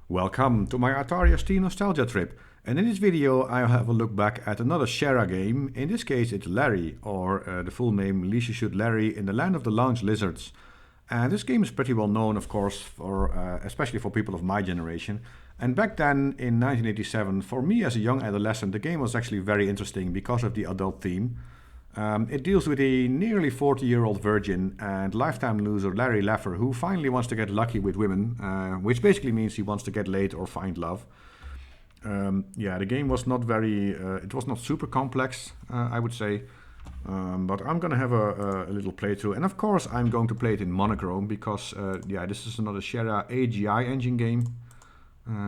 Welcome to my Atari ST nostalgia trip, and in this video I'll have a look back at another Sierra game. In this case it's Larry, or the full name Leisure Suit Larry in the Land of the Lounge Lizards. And this game is pretty well known, of course, for especially for people of my generation. And back then in 1987, for me as a young adolescent, the game was actually very interesting because of the adult theme. It deals with a nearly 40-year-old virgin and lifetime loser Larry Laffer, who finally wants to get lucky with women, which basically means he wants to get laid or find love. The game was not very, it was not super complex, I would say, but I'm gonna have a little playthrough, and of course I'm going to play it in Monochrome because, this is another Sierra AGI engine game,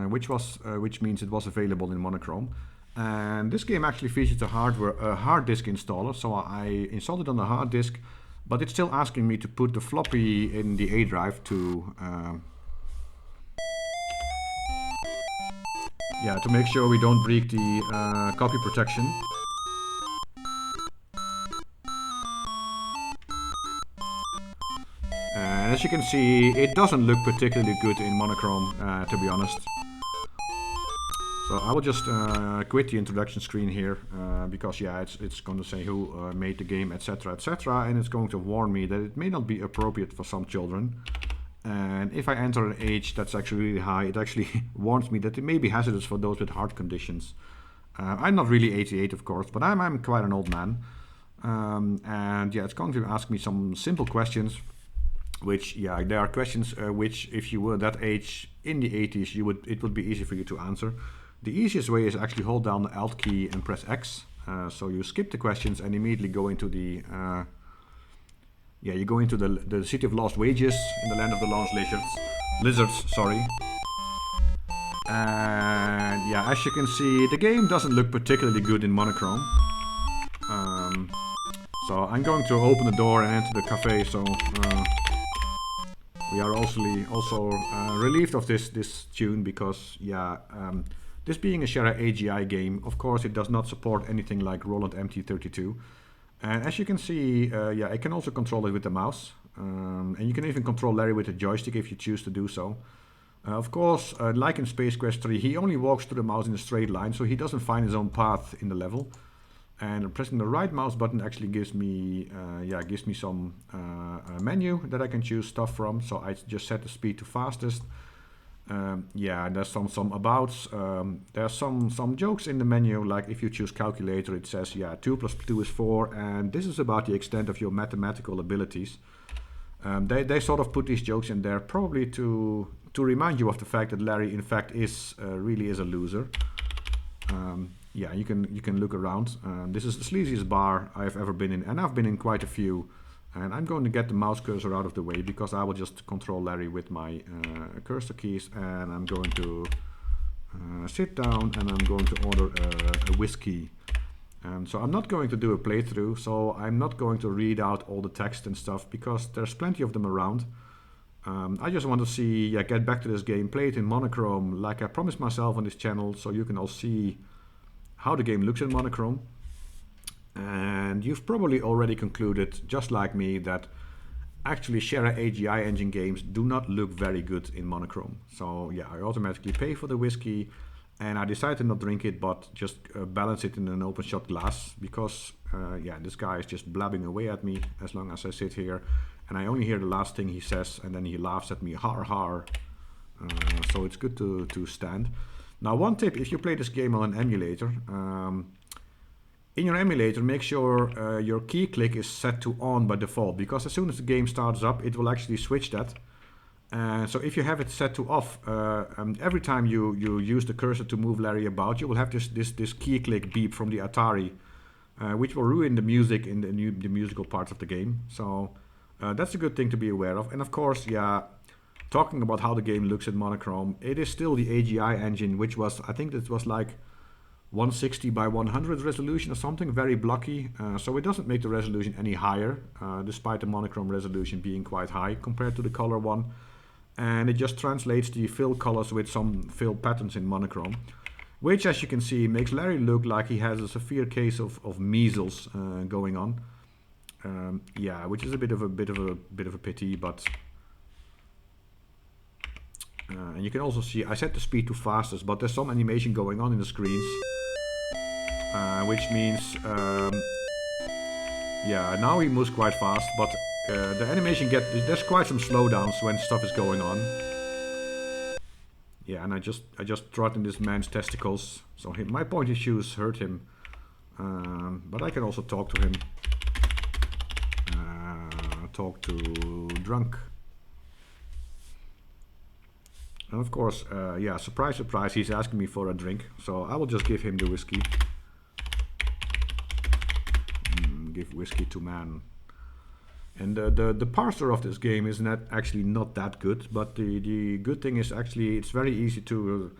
which means it was available in Monochrome. And this game actually features a hard disk installer, so I installed it on the hard disk, but it's still asking me to put the floppy in the A drive to make sure we don't break the copy protection. And as you can see, it doesn't look particularly good in Monochrome, to be honest. So I will just quit the introduction screen here because it's going to say who made the game, etc, etc, and it's going to warn me that it may not be appropriate for some children. And if I enter an age that's actually really high, it actually warns me that it may be hazardous for those with heart conditions. I'm not really 88, of course, but I'm quite an old man. It's going to ask me some simple questions, which, there are questions which, if you were that age in the 80s, it would be easy for you to answer. The easiest way is actually hold down the Alt key and press X. So you skip the questions and immediately go into the the City of Lost Wages in the Land of the Lounge Lizards. Sorry. And as you can see, the game doesn't look particularly good in Monochrome. So I'm going to open the door and enter the cafe. So we are also relieved of this tune because this being a Sierra AGI game, of course it does not support anything like Roland MT32. And as you can see, I can also control it with the mouse. And you can even control Larry with a joystick if you choose to do so. Of course, like in Space Quest 3, he only walks through the mouse in a straight line, so he doesn't find his own path in the level. And pressing the right mouse button actually gives me some menu that I can choose stuff from. So I just set the speed to fastest. There's some abouts. There's some jokes in the menu, like if you choose calculator, it says 2 plus 2 is 4, and this is about the extent of your mathematical abilities. They sort of put these jokes in there probably to remind you of the fact that Larry in fact really is a loser. You can look around. This is the sleaziest bar I've ever been in, and I've been in quite a few. And I'm going to get the mouse cursor out of the way because I will just control Larry with my cursor keys, and I'm going to sit down and I'm going to order a whiskey. So I'm not going to do a playthrough, so I'm not going to read out all the text and stuff because there's plenty of them around. I just want to see, get back to this game, play it in Monochrome like I promised myself on this channel, so you can all see how the game looks in Monochrome. And you've probably already concluded, just like me, that actually Sierra AGI engine games do not look very good in Monochrome. So I automatically pay for the whiskey, and I decide to not drink it, but just balance it in an open shot glass because this guy is just blabbing away at me as long as I sit here, and I only hear the last thing he says, and then he laughs at me, har har. So it's good to stand. Now, one tip: if you play this game on an emulator. In your emulator, make sure your key click is set to on by default, because as soon as the game starts up, it will actually switch that. So if you have it set to off, every time you use the cursor to move Larry about, you will have this key click beep from the Atari, which will ruin the music in the musical parts of the game. So that's a good thing to be aware of. And of course, talking about how the game looks in Monochrome, it is still the AGI engine, which was, I think it was like 160 by 100 resolution or something, very blocky, so it doesn't make the resolution any higher, despite the Monochrome resolution being quite high compared to the color one. And it just translates the fill colors with some fill patterns in Monochrome, which, as you can see, makes Larry look like he has a severe case of measles going on. Which is a bit of a pity, but And you can also see I set the speed to fastest, but there's some animation going on in the screens, which means yeah, now he moves quite fast, but the animation there's quite some slowdowns when stuff is going on. Yeah, and I just trod in this man's testicles, so my pointy shoes hurt him. But I can also talk to him. Talk to drunk. And of course, yeah, surprise, surprise, he's asking me for a drink, so I will just give him the whiskey. Give whiskey to man. And the parser of this game is actually not that good, but the good thing is actually it's very easy to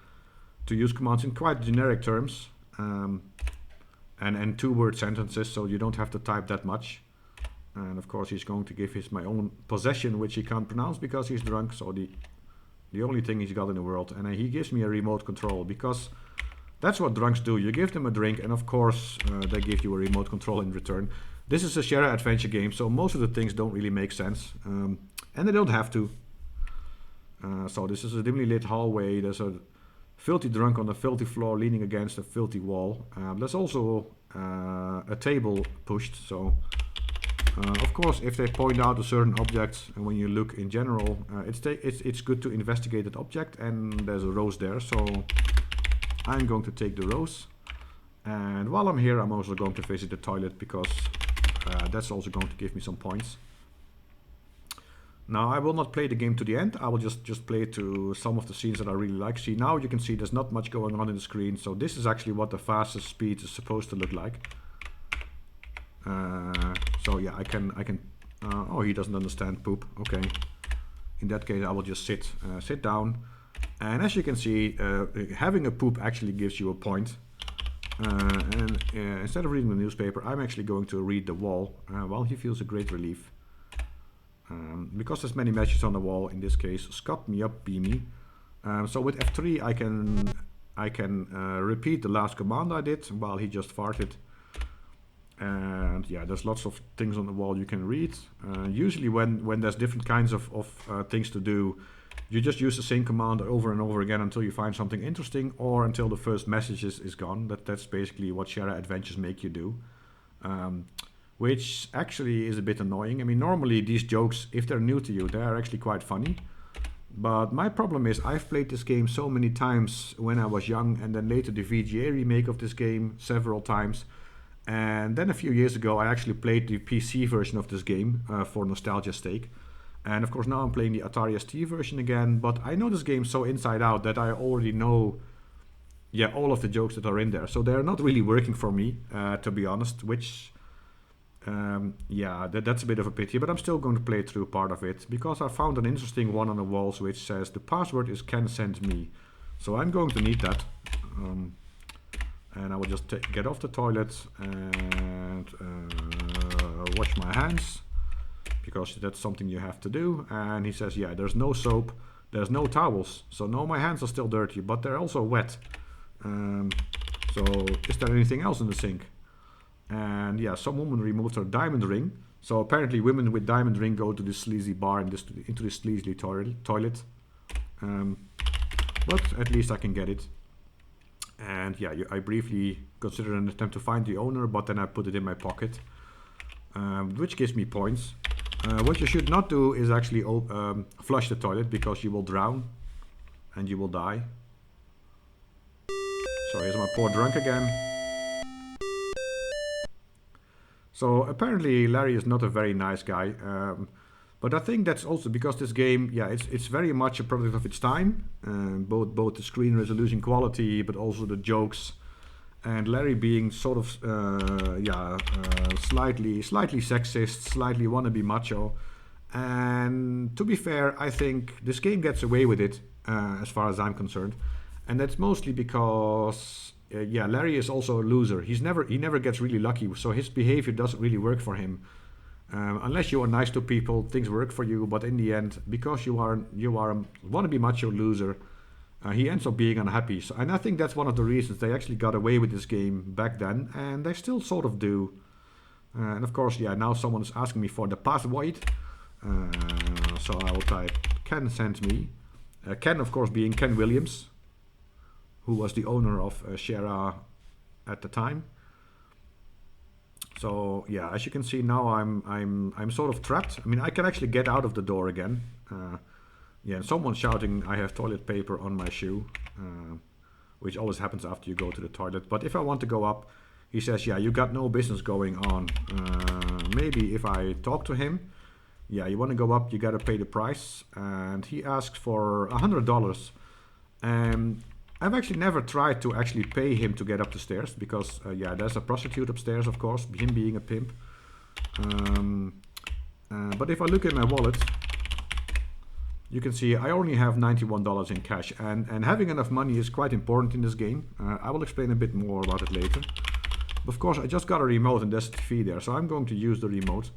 use commands in quite generic terms, and two-word sentences, so you don't have to type that much. And of course he's going to give my own possession, which he can't pronounce because he's drunk, so the only thing he's got in the world. And he gives me a remote control, because that's what drunks do. You give them a drink, and of course they give you a remote control in return. This is a Sierra adventure game, so most of the things don't really make sense. And they don't have to. So this is a dimly lit hallway. There's a filthy drunk on a filthy floor leaning against a filthy wall. There's also a table pushed, so... of course, if they point out a certain object, and when you look in general, it's good to investigate that object, and there's a rose there, so I'm going to take the rose. And while I'm here, I'm also going to visit the toilet, because that's also going to give me some points. Now, I will not play the game to the end. I will just play to some of the scenes that I really like. See, now you can see there's not much going on in the screen, so this is actually what the fastest speed is supposed to look like. So yeah, I can oh, he doesn't understand poop. Okay, in that case I will just sit down, and as you can see, having a poop actually gives you a point. And instead of reading the newspaper, I'm actually going to read the wall, while he feels a great relief, because there's many messages on the wall. In this case, Scott me up, Beamy. So with F3 I can repeat the last command I did while he just farted. And yeah, there's lots of things on the wall you can read. Usually when there's different kinds of things to do, you just use the same command over and over again until you find something interesting, or until the first message is gone. That's basically what Sierra Adventures make you do. Which actually is a bit annoying. I mean, normally these jokes, if they're new to you, they are actually quite funny. But my problem is I've played this game so many times when I was young, and then later the VGA remake of this game several times. And then a few years ago, I actually played the PC version of this game for nostalgia's sake. And of course, now I'm playing the Atari ST version again. But I know this game so inside out that I already know, yeah, all of the jokes that are in there. So they're not really working for me, to be honest. Which, yeah, that's a bit of a pity. But I'm still going to play through part of it, because I found an interesting one on the walls which says the password is can send me. So I'm going to need that. And I will just get off the toilet and wash my hands, because that's something you have to do. And he says, yeah, there's no soap, there's no towels. So no, my hands are still dirty, but they're also wet. So is there anything else in the sink? And yeah, some woman removed her diamond ring. So apparently women with diamond ring go to this sleazy bar and into this sleazy toilet. But at least I can get it. And yeah, I briefly considered an attempt to find the owner, but then I put it in my pocket, which gives me points. What you should not do is actually flush the toilet, because you will drown and you will die. So here's my poor drunk again. So apparently Larry is not a very nice guy. But I think that's also because this game, yeah, it's very much a product of its time. Both the screen resolution quality, but also the jokes, and Larry being sort of, slightly sexist, slightly wannabe macho. And to be fair, I think this game gets away with it, as far as I'm concerned, and that's mostly because, yeah, Larry is also a loser. He never gets really lucky, so his behavior doesn't really work for him. Unless you are nice to people, things work for you, but in the end, because you are a wannabe macho loser, he ends up being unhappy. So, and I think that's one of the reasons they actually got away with this game back then, and they still sort of do. And of course, yeah, now someone is asking me for the password, so I will type can send me, Ken, of course, being Ken Williams, who was the owner of Sierra at the time. So yeah, as you can see now, I'm sort of trapped. I mean, I can actually get out of the door again. Yeah, and someone's shouting, "I have toilet paper on my shoe," which always happens after you go to the toilet. But if I want to go up, he says, "Yeah, you got no business going on." Maybe if I talk to him, yeah, you want to go up, you got to pay the price, and he asks for $100. I've actually never tried to actually pay him to get up the stairs because, yeah, there's a prostitute upstairs, of course, him being a pimp. But if I look in my wallet, you can see I only have $91 in cash, and having enough money is quite important in this game. I will explain a bit more about it later. Of course, I just got a remote and there's a TV there, so I'm going to use the remote.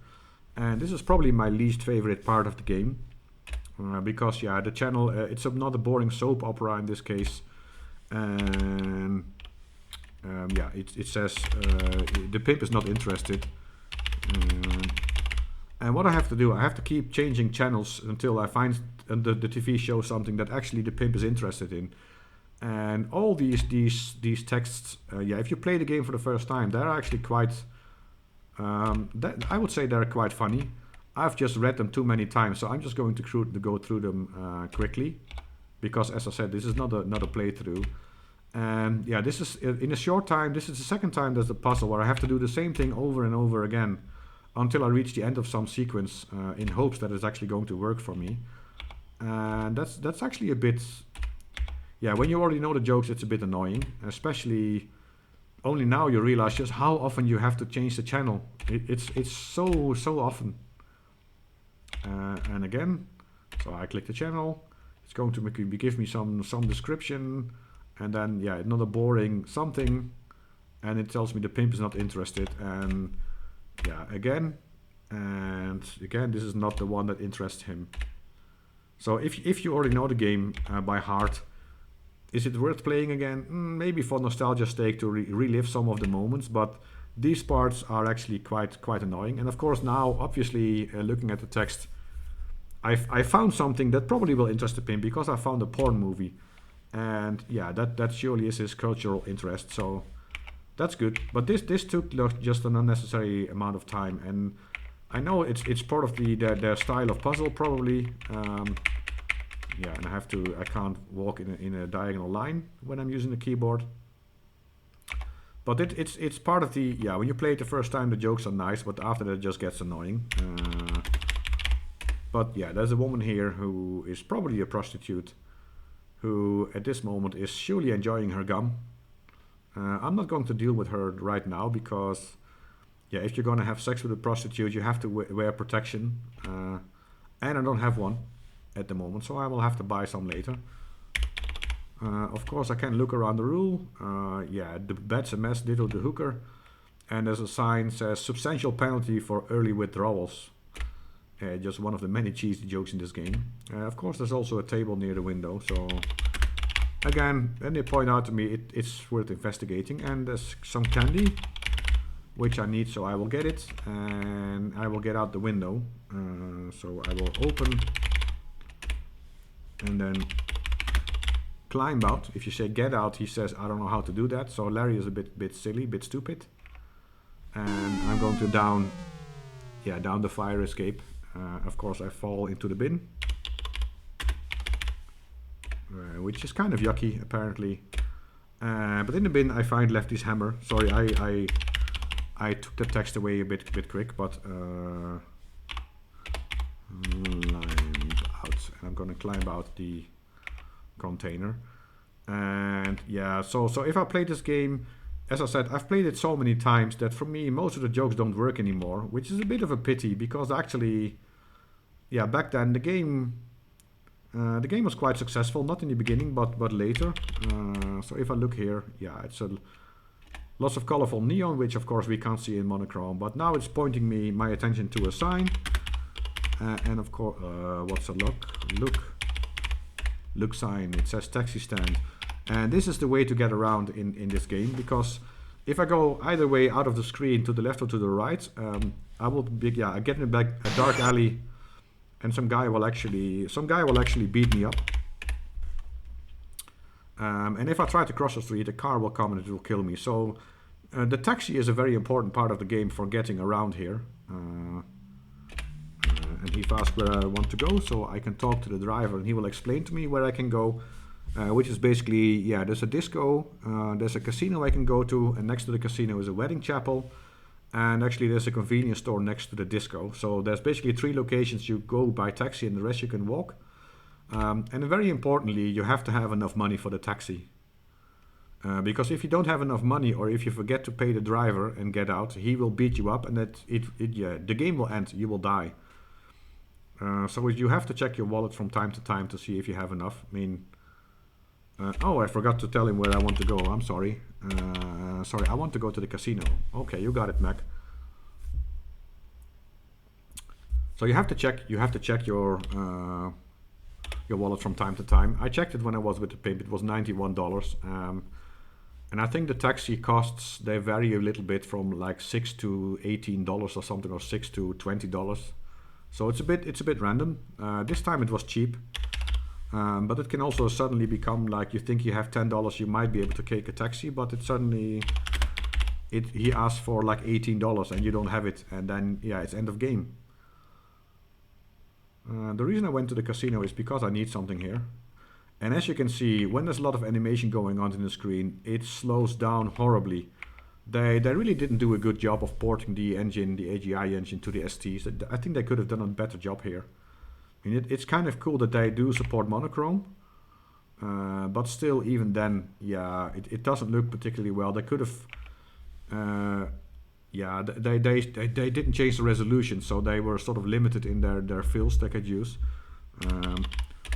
And this is probably my least favorite part of the game. Because, yeah, the channel, it's not a boring soap opera in this case. And yeah, it says the pimp is not interested. And what I have to do, I have to keep changing channels until I find the TV shows something that actually the pimp is interested in. And all these texts, yeah, if you play the game for the first time, they're actually quite, I would say they're quite funny. I've just read them too many times, so I'm just going to go through them quickly. Because, as I said, this is not a playthrough. And yeah, this is, in a short time, this is the second time there's a puzzle where I have to do the same thing over and over again until I reach the end of some sequence in hopes that it's actually going to work for me. And that's actually a bit, yeah, when you already know the jokes, it's a bit annoying. Especially, only now you realize just how often you have to change the channel. It's so often. And again, so I click the channel. It's going to give me some description, and then yeah, another boring something, and it tells me the pimp is not interested, and yeah, again, and again, this is not the one that interests him. So if you already know the game by heart, is it worth playing again? Maybe for nostalgia's sake to relive some of the moments, but these parts are actually quite annoying. And of course now, obviously, looking at the text, I found something that probably will interest the pimp because I found a porn movie. And yeah, that surely is his cultural interest, so that's good. But this took just an unnecessary amount of time, and I know it's part of their style of puzzle probably. Yeah, and I can't walk in a diagonal line when I'm using the keyboard. But it's part of the, yeah, when you play it the first time the jokes are nice, but after that it just gets annoying. But yeah, there's a woman here who is probably a prostitute, who at this moment is surely enjoying her gum. I'm not going to deal with her right now because, yeah, if you're going to have sex with a prostitute, you have to wear protection. And I don't have one at the moment, so I will have to buy some later. Of course, I can look around the room. Yeah, the bed's a mess, ditto the hooker. And there's a sign that says substantial penalty for early withdrawals. Just one of the many cheesy jokes in this game. Of course, there's also a table near the window, so again, when they point out to me, it's worth investigating. And there's some candy, which I need, so I will get it, and I will get out the window. So I will open and then climb out. If you say get out, he says I don't know how to do that. So Larry is a bit silly, bit stupid, and I'm going to down the fire escape. Of course, I fall into the bin, which is kind of yucky, apparently. But in the bin, I find Lefty's hammer. Sorry, I took the text away a bit quick, but climb out, and I'm gonna climb out the container. And yeah, so if I play this game, as I said, I've played it so many times that for me most of the jokes don't work anymore, which is a bit of a pity because actually, yeah, back then the game was quite successful, not in the beginning but later. So if I look here, yeah, it's lots of colorful neon, which of course we can't see in monochrome, but now it's pointing my attention to a sign, and of course, what's a look sign? It says taxi stand. And this is the way to get around in this game, because if I go either way out of the screen, to the left or to the right, I get in a dark alley, and some guy will actually beat me up. And if I try to cross the street, a car will come and it will kill me. So the taxi is a very important part of the game for getting around here. And he asks where I want to go, so I can talk to the driver and he will explain to me where I can go. Which is basically, yeah, there's a disco, there's a casino I can go to, and next to the casino is a wedding chapel. And actually there's a convenience store next to the disco. So there's basically 3 locations you go by taxi and the rest you can walk. And very importantly, you have to have enough money for the taxi. Because if you don't have enough money, or if you forget to pay the driver and get out, he will beat you up and the game will end, you will die. So you have to check your wallet from time to time to see if you have enough. I mean, oh, I forgot to tell him where I want to go. I'm sorry. Sorry, I want to go to the casino. Okay, you got it, Mac. So you have to check your wallet from time to time. I checked it when I was with the Pimp. It was $91. And I think the taxi costs, they vary a little bit from like $6 to $18 or something, or $6 to $20. So it's a bit random. This time it was cheap. But it can also suddenly become like you think you have $10, you might be able to take a taxi, but it suddenly, he asks for like $18 and you don't have it, and then yeah, it's end of game. The reason I went to the casino is because I need something here. And as you can see, when there's a lot of animation going on in the screen, it slows down horribly. They really didn't do a good job of porting the engine, the AGI engine, to the STs. I think they could have done a better job here. I mean, it's kind of cool that they do support Monochrome, but still, even then, yeah, it doesn't look particularly well. They could have, yeah, they didn't change the resolution, so they were sort of limited in their fills they could use.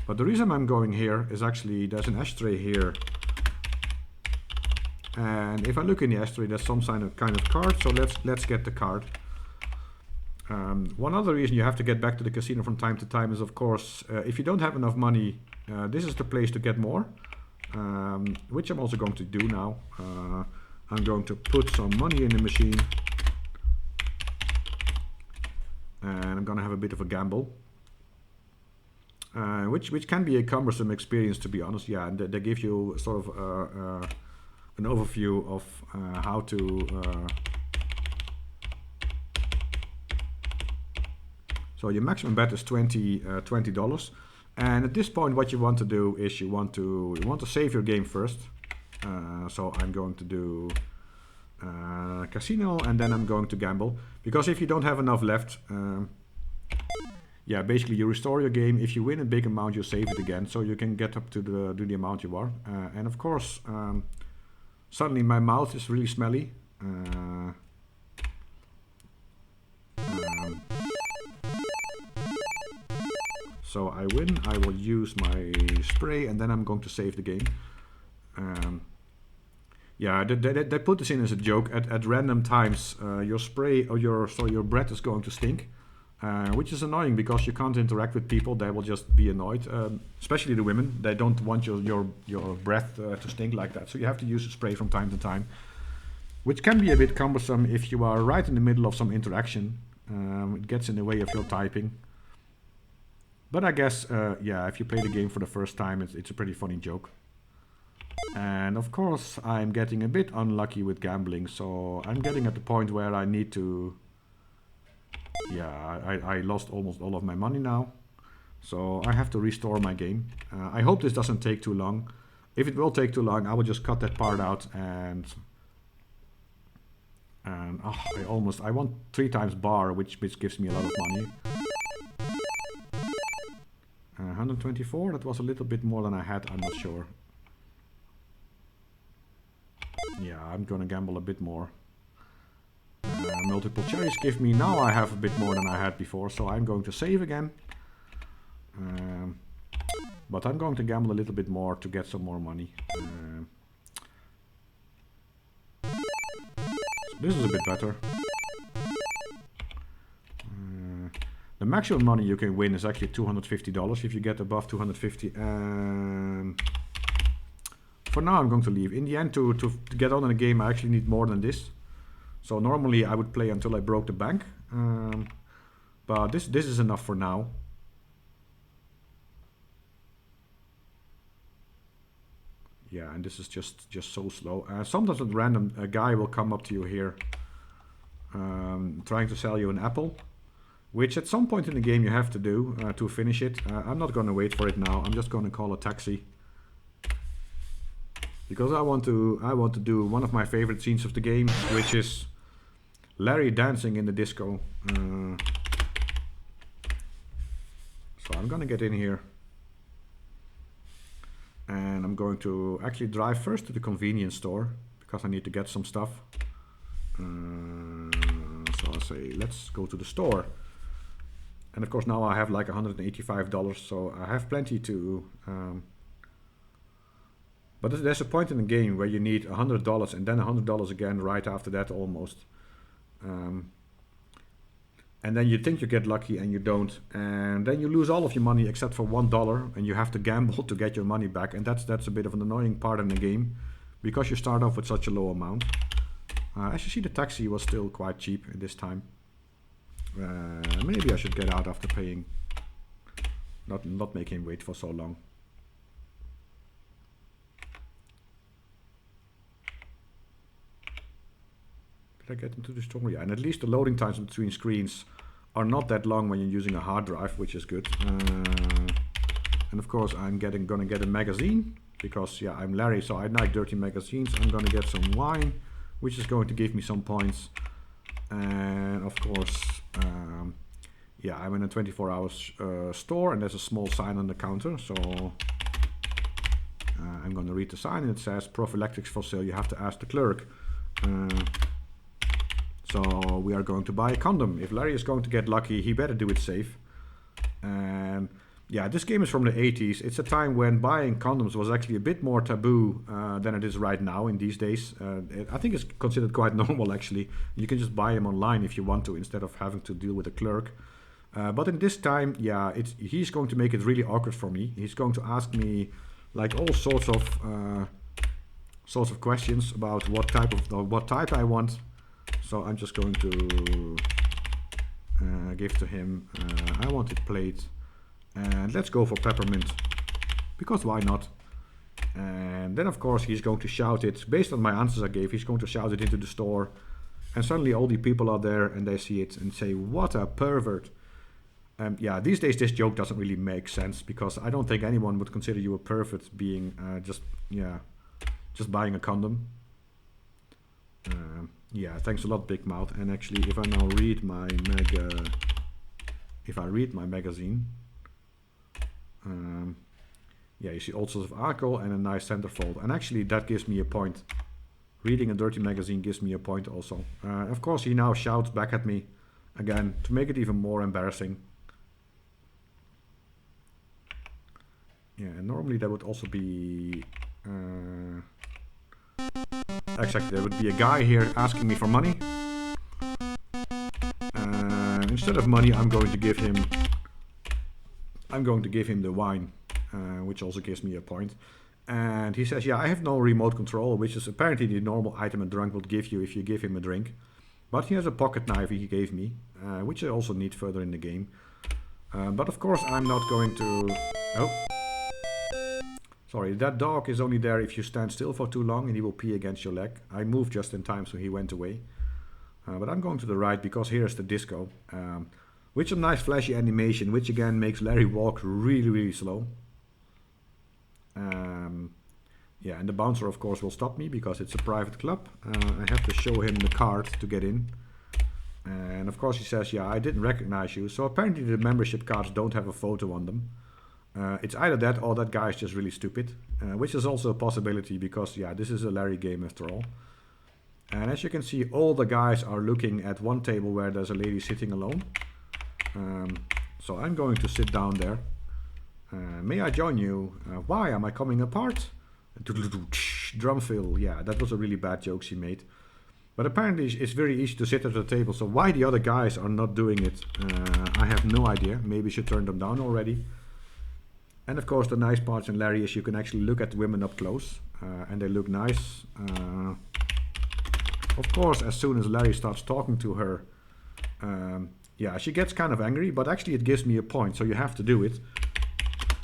But the reason I'm going here is actually there's an ashtray here, and if I look in the ashtray, there's some kind of card. So let's get the card. One other reason you have to get back to the casino from time to time is, of course, if you don't have enough money, this is the place to get more, which I'm also going to do now. I'm going to put some money in the machine, and I'm going to have a bit of a gamble, which can be a cumbersome experience, to be honest. Yeah, and they give you sort of an overview of how to... So your maximum bet is $20, and at this point, what you want to do is you want to save your game first. So I'm going to do casino, and then I'm going to gamble, because if you don't have enough left, yeah, basically you restore your game. If you win a big amount, you save it again, so you can get up to the amount you are. And of course, suddenly my mouth is really smelly. So I win, I will use my spray, and then I'm going to save the game. Yeah, they put this in as a joke. At random times, your spray or your breath is going to stink, which is annoying because you can't interact with people. They will just be annoyed, especially the women. They don't want your breath to stink like that. So you have to use a spray from time to time, which can be a bit cumbersome if you are right in the middle of some interaction. It gets in the way of your typing. But I guess, yeah, if you play the game for the first time, it's a pretty funny joke. And of course, I'm getting a bit unlucky with gambling, so I'm getting at the point where I need to... Yeah, I lost almost all of my money now, so I have to restore my game. I hope this doesn't take too long. If it will take too long, I will just cut that part out and oh, I want 3 times bar, which gives me a lot of money. 124, that was a little bit more than I had, I'm not sure. Yeah, I'm gonna gamble a bit more. Multiple cherries give me, now I have a bit more than I had before, so I'm going to save again. But I'm going to gamble a little bit more to get some more money. So this is a bit better. The maximum money you can win is actually $250 if you get above 250. For now I'm going to leave. In the end, to get on in the game, I actually need more than this. So normally I would play until I broke the bank. But this is enough for now. Yeah, and this is just so slow. Sometimes a random guy will come up to you here, trying to sell you an apple, which at some point in the game you have to do to finish it. I'm not going to wait for it now. I'm just going to call a taxi because I want to do one of my favorite scenes of the game, which is Larry dancing in the disco. So I'm going to get in here. And I'm going to actually drive first to the convenience store because I need to get some stuff. So I'll say, let's go to the store. And of course now I have like $185, so I have plenty to... but there's a point in the game where you need $100 and then $100 again right after that almost. And then you think you get lucky and you don't, and then you lose all of your money except for $1, and you have to gamble to get your money back, and that's a bit of an annoying part in the game because you start off with such a low amount. As you see, the taxi was still quite cheap at this time. Maybe I should get out after paying, not make him wait for so long. Did I get into the store? Yeah, and at least the loading times between screens are not that long when you're using a hard drive, which is good. And of course I'm gonna get a magazine because yeah, I'm Larry, so I like dirty magazines. I'm gonna get some wine, which is going to give me some points. And of course, yeah, I'm in a 24-hour store and there's a small sign on the counter, so I'm gonna read the sign and it says prophylactics for sale. You have to ask the clerk. So we are going to buy a condom. If Larry is going to get lucky, he better do it safe. And yeah, this game is from the 80s. It's a time when buying condoms was actually a bit more taboo than it is right now in these days. I think it's considered quite normal actually. You can just buy them online if you want to instead of having to deal with a clerk. But in this time, yeah, he's going to make it really awkward for me. He's going to ask me like all sorts of questions about what type I want. So I'm just going to give to him, I want it plate, and let's go for peppermint, because why not? And then of course he's going to shout it, based on my answers I gave, he's going to shout it into the store, and suddenly all the people are there and they see it and say, what a pervert. Yeah, these days this joke doesn't really make sense, because I don't think anyone would consider you a pervert being just buying a condom. Yeah, thanks a lot, Big Mouth. And actually, if I now read my magazine, yeah, you see all sorts of alcohol and a nice centerfold, and actually that gives me a point. Reading a dirty magazine gives me a point also. Of course, he now shouts back at me again to make it even more embarrassing. Yeah, and normally that would also be. Exactly, there would be a guy here asking me for money. Instead of money, I'm going to give him the wine, which also gives me a point. And he says, yeah, I have no remote control, which is apparently the normal item a drunk would give you if you give him a drink. But he has a pocket knife he gave me, which I also need further in the game. But of course, I'm not going to... Oh. Sorry, that dog is only there if you stand still for too long and he will pee against your leg. I moved just in time, so he went away. But I'm going to the right because here's the disco. With some nice flashy animation, which again makes Larry walk really, really slow. Yeah, and the bouncer of course will stop me because it's a private club. I have to show him the card to get in. And of course he says, yeah, I didn't recognize you. So apparently the membership cards don't have a photo on them. It's either that or that guy is just really stupid, which is also a possibility because, yeah, this is a Larry game after all. And as you can see, all the guys are looking at one table where there's a lady sitting alone. So I'm going to sit down there. May I join you? Why am I coming apart? Drum fill. Yeah, that was a really bad joke she made. But apparently it's very easy to sit at the table. So why the other guys are not doing it, I have no idea. Maybe I should turn them down already. And of course the nice parts in Larry is you can actually look at women up close. And they look nice. Of course, as soon as Larry starts talking to her, yeah, she gets kind of angry. But actually it gives me a point, so you have to do it.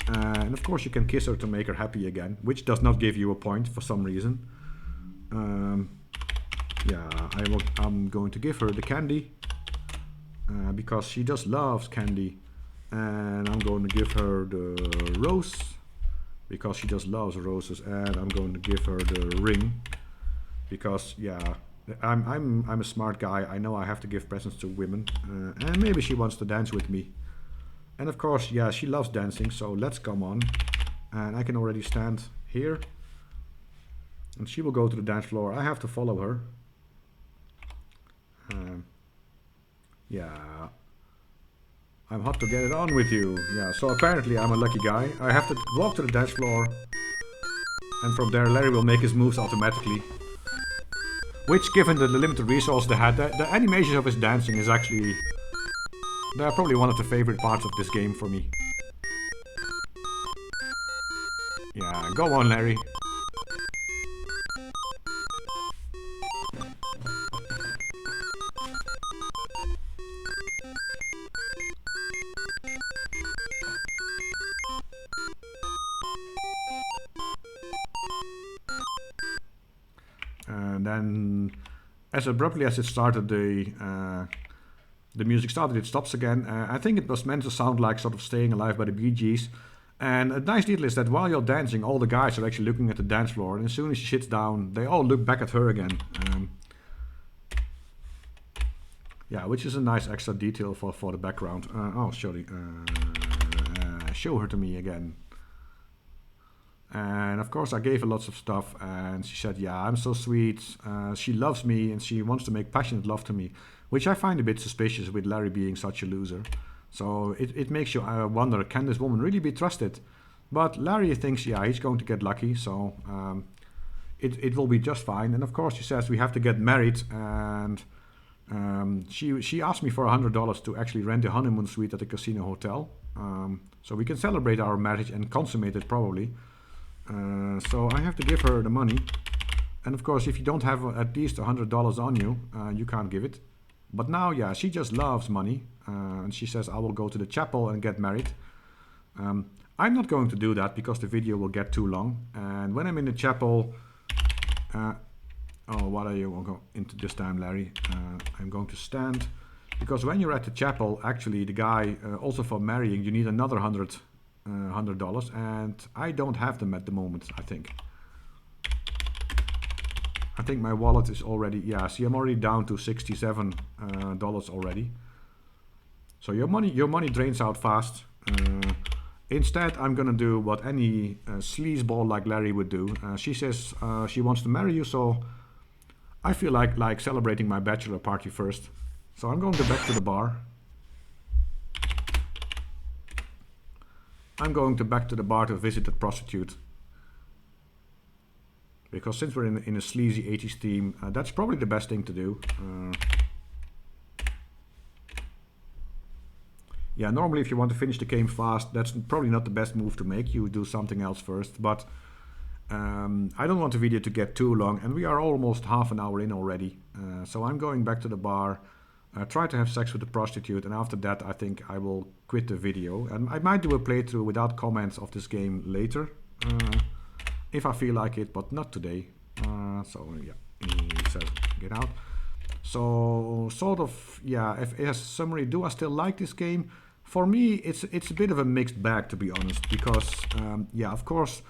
And of course you can kiss her to make her happy again, which does not give you a point for some reason. Yeah, I'm going to give her the candy because she just loves candy. And I'm going to give her the rose because she just loves roses. And I'm going to give her the ring because, yeah, I'm a smart guy. I know I have to give presents to women. And maybe she wants to dance with me. And of course, yeah, she loves dancing, so let's come on. And I can already stand here. And she will go to the dance floor. I have to follow her. Yeah. I'm hot to get it on with you. Yeah, so apparently I'm a lucky guy. I have to walk to the dance floor. And from there, Larry will make his moves automatically. Which, given the limited resources they had, the animations of his dancing is actually... They're probably one of the favorite parts of this game for me. Yeah, go on, Larry. And then, as abruptly as it started, the music started, it stops again. I think it was meant to sound like sort of Staying Alive by the Bee Gees. And a nice detail is that while you're dancing, all the guys are actually looking at the dance floor. And as soon as she sits down, they all look back at her again. Yeah, which is a nice extra detail for the background. Oh, sorry. Show her to me again. And of course I gave her lots of stuff and she said, yeah, I'm so sweet. She loves me and she wants to make passionate love to me, which I find a bit suspicious with Larry being such a loser. So it makes you wonder, can this woman really be trusted? But Larry thinks, yeah, he's going to get lucky, so it will be just fine. And of course she says we have to get married, and she asked me for $100 to actually rent a honeymoon suite at the casino hotel. So we can celebrate our marriage and consummate it probably. So I have to give her the money. And of course, if you don't have at least $100 on you, you can't give it. But now, yeah, she just loves money. And she says, I will go to the chapel and get married. I'm not going to do that because the video will get too long. And when I'm in the chapel... oh, what are you going into this time, Larry? I'm going to stand. Because when you're at the chapel, actually, the guy, also for marrying, you need another $100. And I don't have them at the moment, I think. I think my wallet is already, yeah, see, I'm already down to $67 already. So your money drains out fast. Instead, I'm gonna do what any sleazeball like Larry would do. She says she wants to marry you, so I feel like celebrating my bachelor party first. So I'm going back to the bar. I'm going back to the bar to visit the prostitute. Because since we're in a sleazy 80s theme, that's probably the best thing to do. Yeah, normally if you want to finish the game fast, that's probably not the best move to make. You do something else first. But I don't want the video to get too long. And we are almost half an hour in already. So I'm going back to the bar. Try to have sex with the prostitute. And after that, I think I will quit the video. And I might do a playthrough without comments of this game later. If I feel like it, but not today. So yeah, he says get out. So sort of, yeah, as a summary, do I still like this game? For me, it's a bit of a mixed bag, to be honest, because yeah, of course,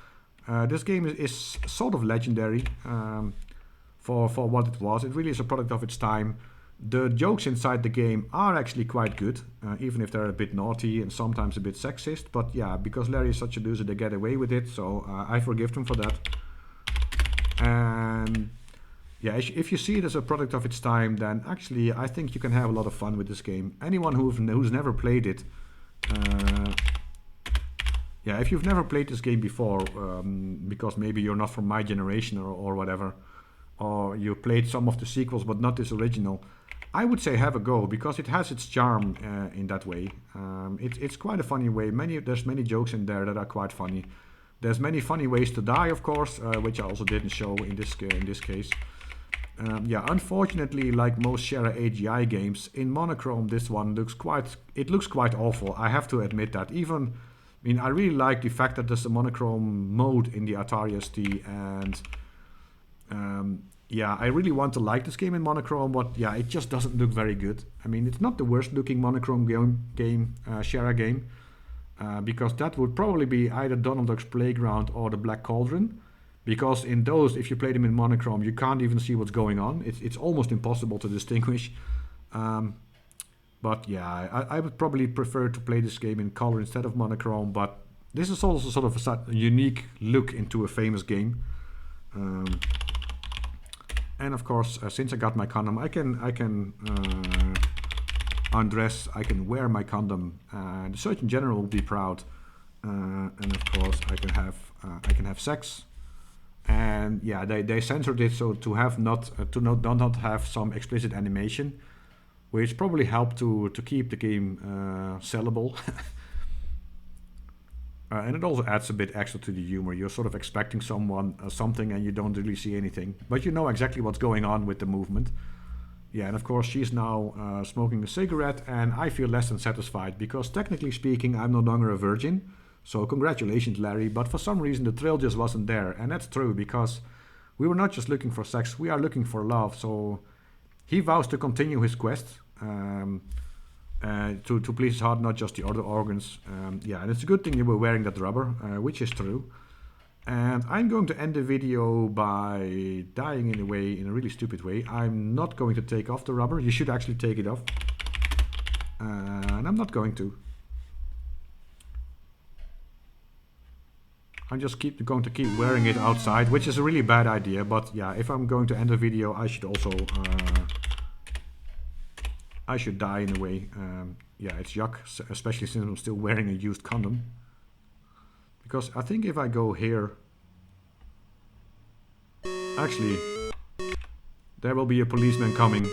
this game is sort of legendary for what it was. It really is a product of its time. The jokes inside the game are actually quite good, even if they're a bit naughty and sometimes a bit sexist. But yeah, because Larry is such a loser, they get away with it, so I forgive them for that. And yeah, if you see it as a product of its time, then actually I think you can have a lot of fun with this game. Anyone who's never played it, yeah, if you've never played this game before, because maybe you're not from my generation or whatever, or you played some of the sequels but not this original, I would say have a go, because it has its charm in that way. It's quite a funny way. There's many jokes in there that are quite funny. There's many funny ways to die, of course, which I also didn't show in this case. Yeah, unfortunately, like most Sierra AGI games, in Monochrome this one looks quite awful. I have to admit that. Even mean, I really like the fact that there's a monochrome mode in the Atari ST, and yeah, I really want to like this game in monochrome, but yeah, it just doesn't look very good. I mean, it's not the worst looking monochrome game, Sierra game, because that would probably be either Donald Duck's Playground or the Black Cauldron. Because in those, if you play them in monochrome, you can't even see what's going on. It's almost impossible to distinguish. But yeah, I would probably prefer to play this game in color instead of monochrome. But this is also sort of a unique look into a famous game. And of course, since I got my condom, I can undress. I can wear my condom. The Surgeon General will be proud. And of course, I can have sex. And yeah, they censored it so to have not have some explicit animation, which probably helped to keep the game sellable. And it also adds a bit extra to the humor. You're sort of expecting something and you don't really see anything, but you know exactly what's going on with the movement. Yeah, and of course she's now smoking a cigarette, and I feel less than satisfied because technically speaking, I'm no longer a virgin. So congratulations, Larry, but for some reason the thrill just wasn't there. And that's true, because we were not just looking for sex, we are looking for love. So he vows to continue his quest to please his heart, not just the other organs. Yeah, and it's a good thing you were wearing that rubber, which is true. And I'm going to end the video by dying in a really stupid way. I'm not going to take off the rubber. You should actually take it off. And I'm not going to. I'm just going to keep wearing it outside, which is a really bad idea. But yeah, if I'm going to end the video, I should also I should die in a way. Yeah, it's yuck, especially since I'm still wearing a used condom. Because I think if I go here, actually, there will be a policeman coming.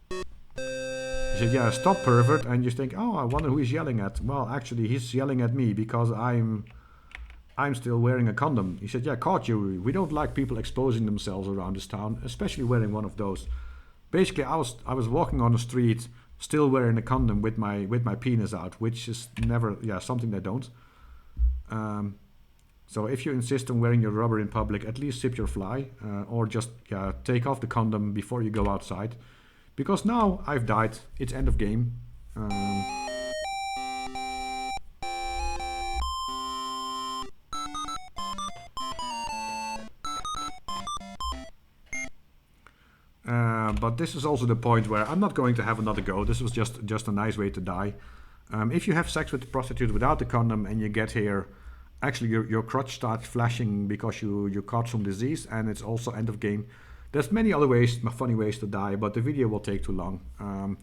He said, yeah, stop, pervert. And you think, oh, I wonder who he's yelling at. Well, actually, he's yelling at me because I'm still wearing a condom. He said, yeah, caught you. We don't like people exposing themselves around this town, especially wearing one of those. Basically, I was walking on the street, still wearing a condom with my penis out, which is never, yeah, something they don't. So if you insist on wearing your rubber in public, at least zip your fly, or just take off the condom before you go outside. Because now I've died. It's end of game. But this is also the point where I'm not going to have another go. This was just a nice way to die. If you have sex with a prostitute without the condom and you get here, actually your crotch starts flashing because you caught some disease, and it's also end of game. There's many other ways, funny ways to die, but the video will take too long.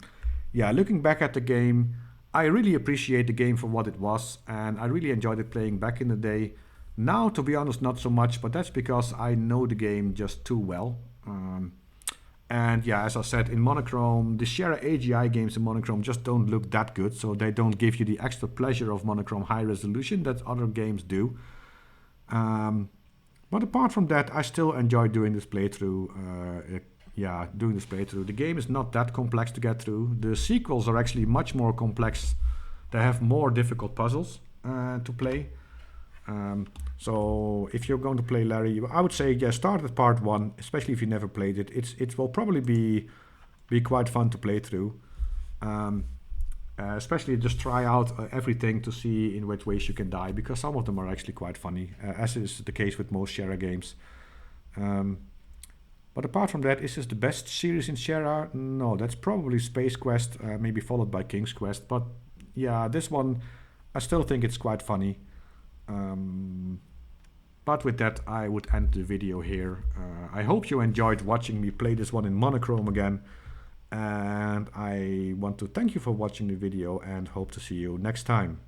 Yeah, looking back at the game, I really appreciate the game for what it was, and I really enjoyed it playing back in the day. Now, to be honest, not so much, but that's because I know the game just too well. And yeah, as I said, in monochrome, the Sierra AGI games in monochrome just don't look that good, so they don't give you the extra pleasure of monochrome high resolution that other games do. But apart from that, I still enjoy doing this playthrough. The game is not that complex to get through. The sequels are actually much more complex. They have more difficult puzzles to play. So if you're going to play Larry, I would say start with part 1, especially if you never played it. It will probably be quite fun to play through. Especially just try out everything to see in which ways you can die, because some of them are actually quite funny, as is the case with most Sierra games. But apart from that, is this the best series in Sierra? No, that's probably Space Quest, maybe followed by King's Quest. But yeah, this one, I still think it's quite funny. But with that, I would end the video here. I hope you enjoyed watching me play this one in monochrome again. And I want to thank you for watching the video and hope to see you next time.